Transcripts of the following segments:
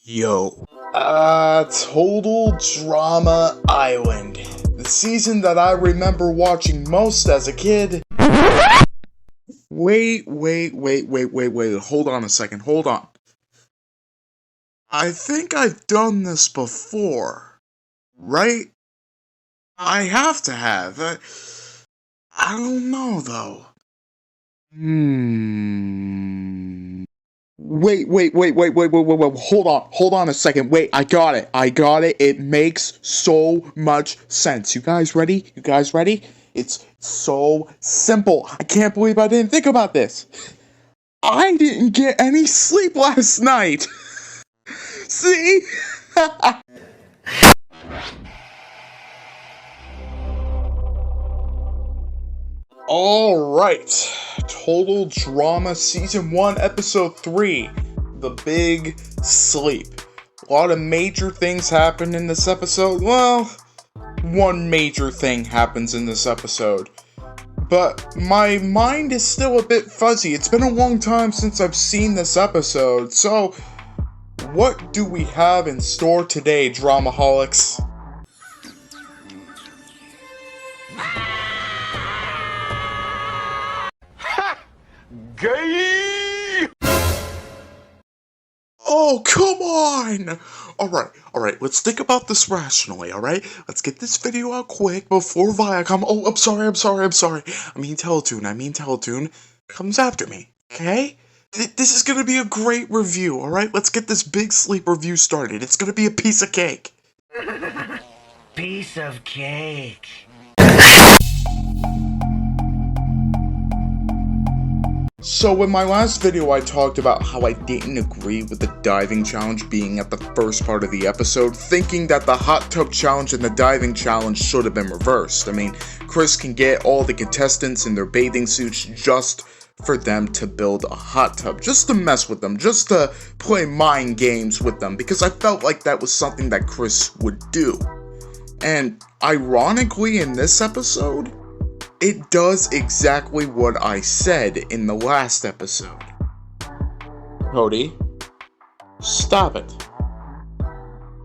Yo. Total Drama Island. The season that I remember watching most as a kid. Wait. Hold on a second, hold on. I think I've done this before, right? I have to have. I don't know, though. Wait, hold on a second. Wait, I got it. It makes so much sense. You guys ready? It's so simple. I can't believe I didn't think about this. I didn't get any sleep last night. See? Alright, Total Drama Season 1, Episode 3, The Big Sleep. A lot of major things happen in this episode. Well, one major thing happens in this episode. But my mind is still a bit fuzzy. It's been a long time since I've seen this episode. So, what do we have in store today, Dramaholics? Gay! Oh, come on! Alright, let's think about this rationally, alright? Let's get this video out quick before Viacom— oh, I'm sorry. I mean Teletoon comes after me, okay? This is gonna be a great review, alright? Let's get this Big Sleep review started. It's gonna be a piece of cake. Piece of cake. So in my last video I talked about how I didn't agree with the diving challenge being at the first part of the episode, thinking that the hot tub challenge and the diving challenge should have been reversed. I mean, Chris can get all the contestants in their bathing suits just for them to build a hot tub, just to mess with them, just to play mind games with them, because I felt like that was something that Chris would do. And ironically in this episode, it does exactly what I said in the last episode. Cody, stop it.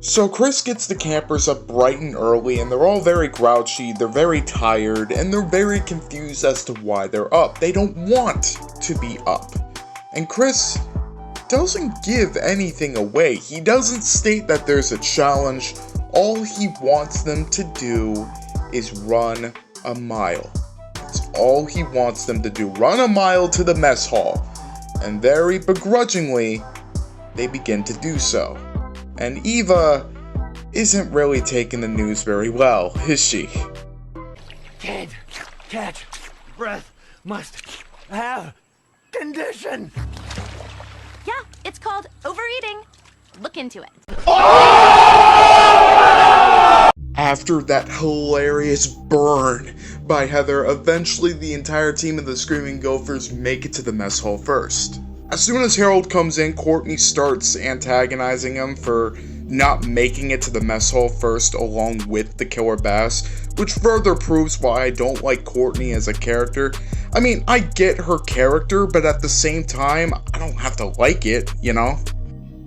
So Chris gets the campers up bright and early, and they're all very grouchy, they're very tired, and they're very confused as to why they're up. They don't want to be up. And Chris doesn't give anything away. He doesn't state that there's a challenge. All he wants them to do is run a mile. That's all he wants them to do. Run a mile to the mess hall. And very begrudgingly, they begin to do so. And Eva isn't really taking the news very well, is she? Can't catch breath. Must have condition. Yeah, it's called overeating. Look into it. After that hilarious burn by Heather, eventually the entire team of the Screaming Gophers make it to the mess hall first. As soon as Harold comes in, Courtney starts antagonizing him for not making it to the mess hall first along with the Killer Bass, which further proves why I don't like Courtney as a character. I mean, I get her character, but at the same time, I don't have to like it, you know?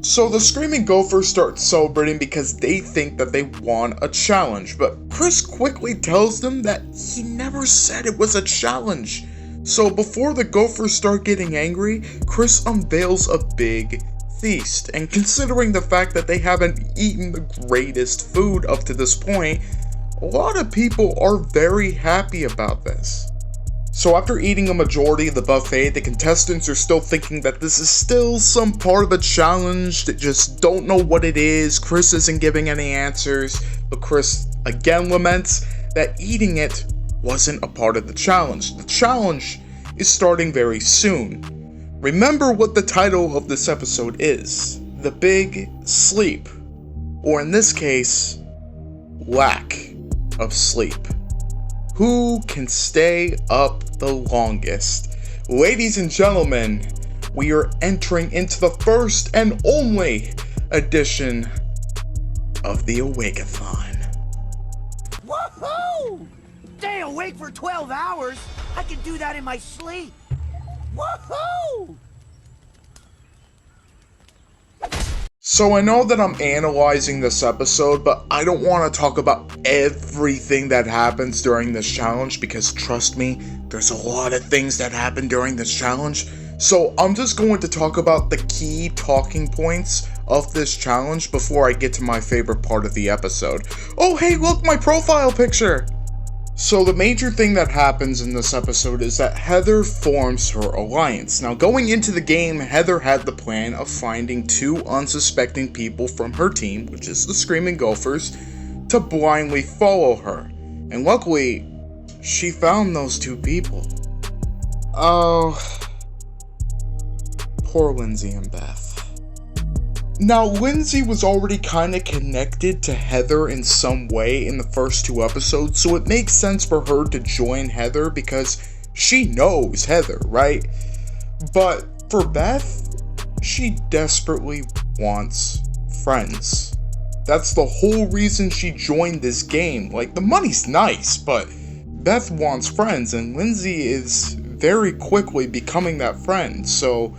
So the Screaming Gophers start celebrating because they think that they won a challenge, but Chris quickly tells them that he never said it was a challenge. So before the Gophers start getting angry, Chris unveils a big feast, and considering the fact that they haven't eaten the greatest food up to this point, a lot of people are very happy about this. So after eating a majority of the buffet, the contestants are still thinking that this is still some part of the challenge. They just don't know what it is. Chris isn't giving any answers, but Chris again laments that eating it wasn't a part of the challenge. The challenge is starting very soon. Remember what the title of this episode is: The Big Sleep, or in this case, lack of sleep. Who can stay up the longest? Ladies and gentlemen, we are entering into the first and only edition of the Awakeathon. Woohoo! Stay awake for 12 hours? I can do that in my sleep. Woohoo! So I know that I'm analyzing this episode, but I don't want to talk about everything that happens during this challenge because trust me, there's a lot of things that happen during this challenge. So I'm just going to talk about the key talking points of this challenge before I get to my favorite part of the episode. Oh hey, look, my profile picture! So the major thing that happens in this episode is that Heather forms her alliance. Now going into the game, Heather had the plan of finding two unsuspecting people from her team, which is the Screaming Gophers, to blindly follow her. And luckily, she found those two people. Oh, poor Lindsey and Beth. Now, Lindsey was already kinda connected to Heather in some way in the first two episodes, so it makes sense for her to join Heather because she knows Heather, right? But for Beth, she desperately wants friends. That's the whole reason she joined this game. Like, the money's nice, but Beth wants friends, and Lindsey is very quickly becoming that friend, so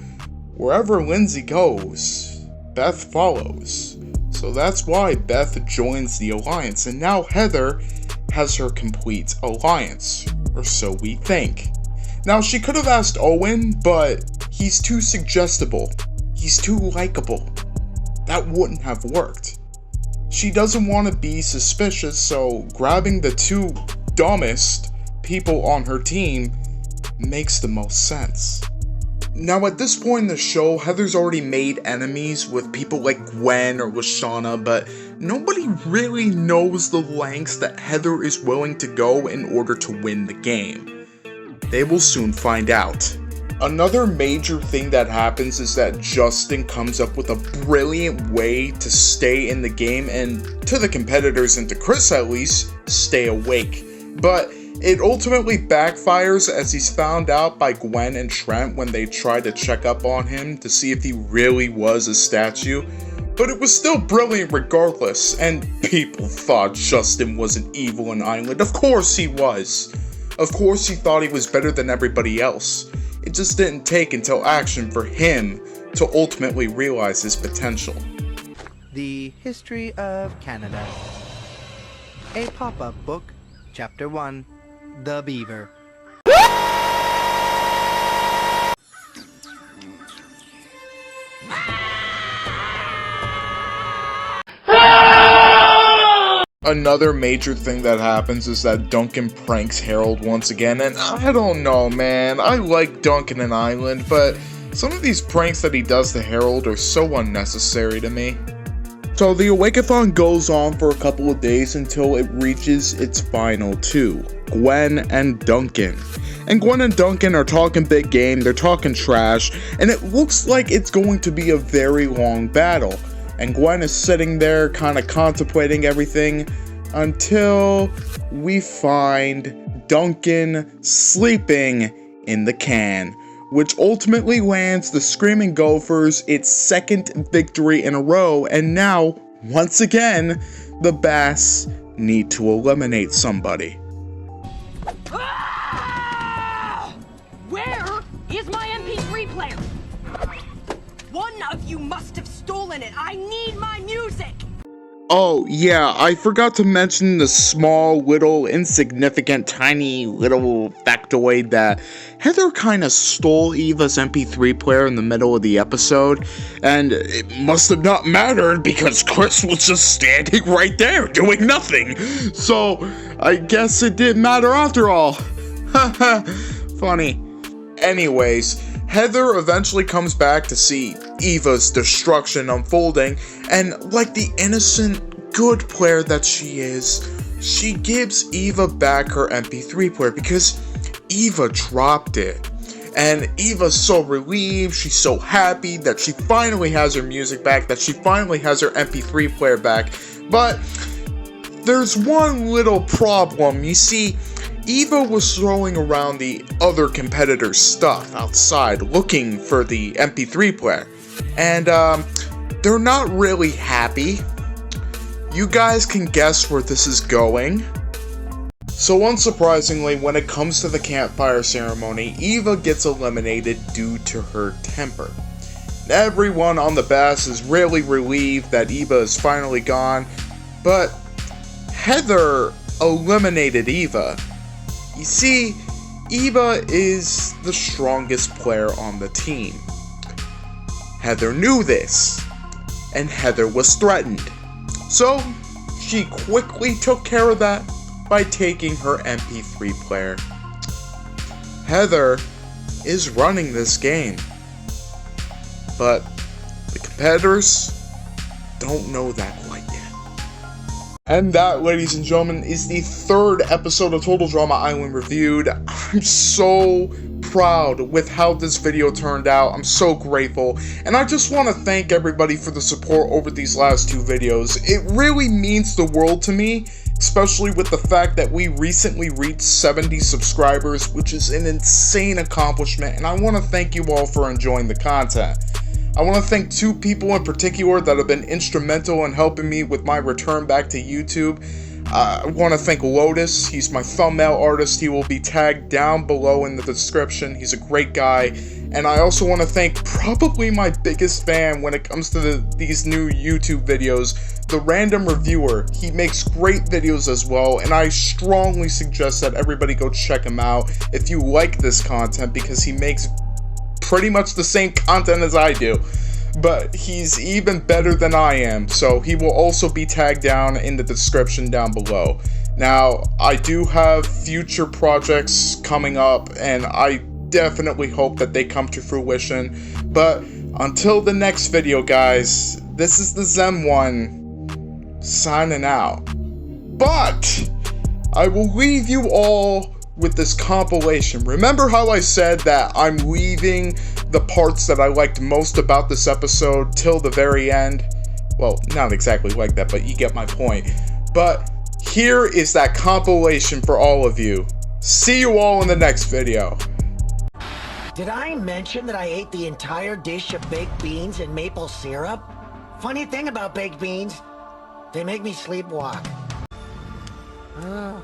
wherever Lindsey goes, Beth follows. So that's why Beth joins the alliance, and now Heather has her complete alliance, or so we think. Now she could have asked Owen, but he's too suggestible. He's too likable. That wouldn't have worked. She doesn't want to be suspicious, so grabbing the two dumbest people on her team makes the most sense. Now at this point in the show, Heather's already made enemies with people like Gwen or Lashana, but nobody really knows the lengths that Heather is willing to go in order to win the game. They will soon find out. Another major thing that happens is that Justin comes up with a brilliant way to stay in the game and, to the competitors and to Chris at least, stay awake. But it ultimately backfires as he's found out by Gwen and Trent when they try to check up on him to see if he really was a statue. But it was still brilliant regardless, and people thought Justin wasn't evil in Island. Of course he was. Of course he thought he was better than everybody else. It just didn't take until action for him to ultimately realize his potential. The History of Canada. A pop-up book, Chapter 1. The Beaver. Another major thing that happens is that Duncan pranks Harold once again, and I don't know, man. I like Duncan and Island, but some of these pranks that he does to Harold are so unnecessary to me. So the Awakeathon goes on for a couple of days until it reaches its final two, Gwen and Duncan. And Gwen and Duncan are talking big game, they're talking trash, and it looks like it's going to be a very long battle. And Gwen is sitting there kind of contemplating everything until we find Duncan sleeping in the can, which ultimately lands the Screaming Gophers its second victory in a row, and now, once again, the Bass need to eliminate somebody. Ah! Where is my MP3 player? One of you must have stolen it. I need my music. Oh, yeah, I forgot to mention the small, little, insignificant, tiny, little factoid that Heather kind of stole Eva's MP3 player in the middle of the episode, and it must have not mattered because Chris was just standing right there doing nothing, so I guess it didn't matter after all. Haha, funny. Anyways, Heather eventually comes back to see Eva's destruction unfolding, and like the innocent, good player that she is, she gives Eva back her MP3 player because Eva dropped it. And Eva's so relieved, she's so happy that she finally has her music back, that she finally has her MP3 player back. But there's one little problem. You see, Eva was throwing around the other competitors' stuff outside looking for the MP3 player, and they're not really happy. You guys can guess where this is going. So unsurprisingly, when it comes to the campfire ceremony, Eva gets eliminated due to her temper. Everyone on the bus is really relieved that Eva is finally gone, but Heather eliminated Eva. You see, Eva is the strongest player on the team. Heather knew this, and Heather was threatened. So, she quickly took care of that by taking her MP3 player. Heather is running this game, but the competitors don't know that quite yet. And that, ladies and gentlemen, is the third episode of Total Drama Island Reviewed. I'm so proud with how this video turned out. I'm so grateful, and I just want to thank everybody for the support over these last two videos. It really means the world to me, especially with the fact that we recently reached 70 subscribers, which is an insane accomplishment, and I want to thank you all for enjoying the content. I want to thank two people in particular that have been instrumental in helping me with my return back to YouTube. I want to thank Lotus. He's my thumbnail artist. He will be tagged down below in the description. He's a great guy. And I also want to thank probably my biggest fan when it comes to these new YouTube videos, the Random Reviewer. He makes great videos as well, and I strongly suggest that everybody go check him out if you like this content, because he makes pretty much the same content as I do, but he's even better than I am, so he will also be tagged down in the description down below. Now, I do have future projects coming up, and I definitely hope that they come to fruition, but until the next video, guys, this is the Zen1 signing out. But I will leave you all with this compilation. Remember how I said that I'm leaving the parts that I liked most about this episode till the very end? Well, not exactly like that, but you get my point. But here is that compilation for all of you. See you all in the next video. Did I mention that I ate the entire dish of baked beans and maple syrup? Funny thing about baked beans, they make me sleepwalk. Uh.